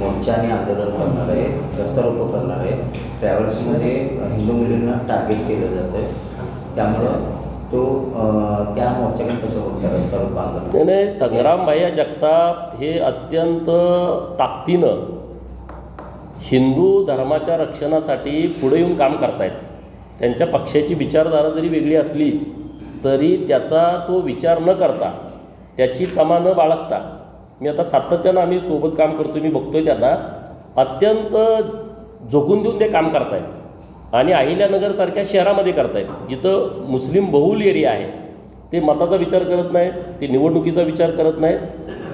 मोर्चा आणि आंदोलन करणार आहे, रस्ता रोको करणार आहे. ट्रॅव्हल्समध्ये हिंदू मुलींना टार्गेट केलं जातं आहे, त्यामुळं तो त्या मोर्चाने कसं होतं रस्ता रोको आंदोलन. नाही, संग्राम भैया जगताप हे अत्यंत ताकदीनं हिंदू धर्माच्या रक्षणासाठी पुढे येऊन काम करतायत. त्यांच्या पक्षाची विचारधारा जरी वेगळी असली तरी त्याचा तो विचार न करता, त्याची तमा न बाळगता, मी आता सातत्यानं आम्ही सोबत काम करतो, मी बघतोय त्यांना अत्यंत झोकून देऊन ते काम करतायत. आणि अहिल्यानगरसारख्या शहरामध्ये करतायत जिथं मुस्लिम बहुल एरिया आहे. ते मताचा विचार करत नाहीत, ते निवडणुकीचा विचार करत नाहीत,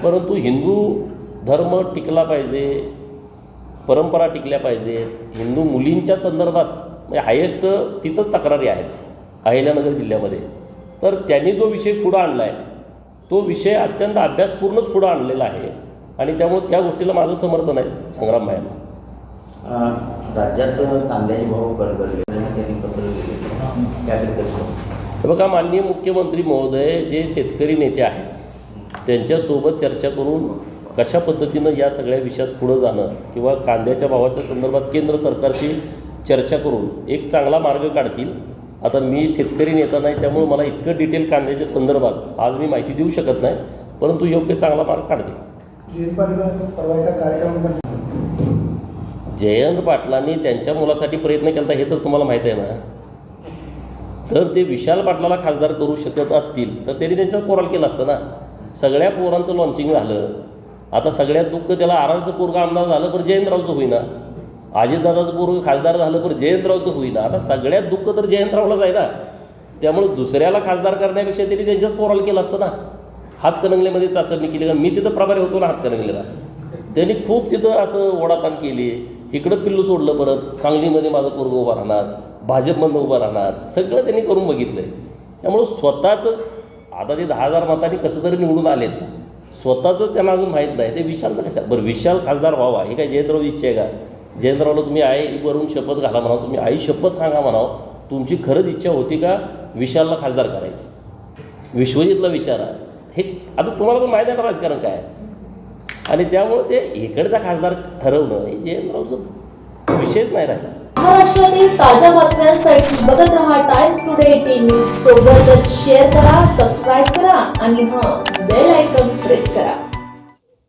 परंतु हिंदू धर्म टिकला पाहिजे, परंपरा टिकल्या पाहिजेत. हिंदू मुलींच्या संदर्भात म्हणजे हायेस्ट तिथंच तक्रारी आहेत अहिल्यानगर जिल्ह्यामध्ये. तर त्यांनी जो विषय पुढं आणला आहे तो विषय अत्यंत अभ्यासपूर्णच पुढं आणलेला आहे आणि त्यामुळे त्या गोष्टीला माझं समर्थन आहे संग्राम भाईंना. राज्यात कांद्याचे भाव गडगडले आणि त्यांनी पत्र दिले त्याबद्दल बघा, माननीय मुख्यमंत्री महोदय जे शेतकरी नेते आहेत त्यांच्यासोबत चर्चा करून कशा पद्धतीनं या सगळ्या विषयात पुढं जाणं किंवा कांद्याच्या भावाच्या संदर्भात केंद्र सरकारशी चर्चा करून एक चांगला मार्ग काढतील. आता मी शेतकरी नेता नाही, त्यामुळे मला इतकं डिटेल कांद्याच्या संदर्भात आज मी माहिती देऊ शकत नाही, परंतु योग्य चांगला मार्ग काढतील. जयंत पाटलांनी त्यांच्या मुलासाठी प्रयत्न केला हे तर तुम्हाला माहीत आहे ना. जर ते विशाल पाटलाला खासदार करू शकत असतील तर त्यांनी त्यांच्यात पोराला केलं असतं ना. सगळ्या पोरांचं लॉन्चिंग झालं. आता सगळ्यात दुःख त्याला आरारचं पोरगं आमदार झालं पण जयंतरावचं होईना, अजितदादाचं पोरगं खासदार झालं पण जयंतरावचं होईना. आता सगळ्यात दुःख तर जयंतरावलाच आहे ना. त्यामुळे दुसऱ्याला खासदार करण्यापेक्षा त्यांनी त्यांच्याच पोराला केलं असतं ना. हातकणंगलेमध्ये चाचणी केली, कारण मी तिथं प्रभारी होतो ना हातकणंगलेला. त्यांनी खूप तिथं असं ओढाताण केली. इकडं पिल्लू सोडलं, परत सांगलीमध्ये माझं पोरगं उभं राहणार, भाजपमधनं उभं राहणार, सगळं त्यांनी करून बघितलं आहे. त्यामुळं स्वतःचंच आता ते 10,000 मतांनी कसं तरी निवडून आलेत, स्वतःचंच त्यांना अजून माहीत नाही. ते विशालचं कशा बरं विशाल खासदार व्हावा हे काय जयंतरावची इच्छा आहे का? जयंतरावला तुम्ही आईवरून शपथ घाला म्हणावं, तुम्ही आई शपथ सांगा म्हणावं, तुमची खरंच इच्छा होती का विशालला खासदार करायची? विश्वजितला विचारा. हे आता तुम्हाला पण माहीत आहे ना राजकारण काय आहे. आणि त्यामुळे ते इकडचा खासदार ठरवणं हे जयंतरावचा विषयच नाही राहिला. महाराष्ट्रातील ताज्या बातम्यांसाठी बघत रहा टाइम्स टुडे 18 न्यूज. सोबतच शेअर करा, सबस्क्राईब करा आणि बेल आयकॉन प्रेस करा.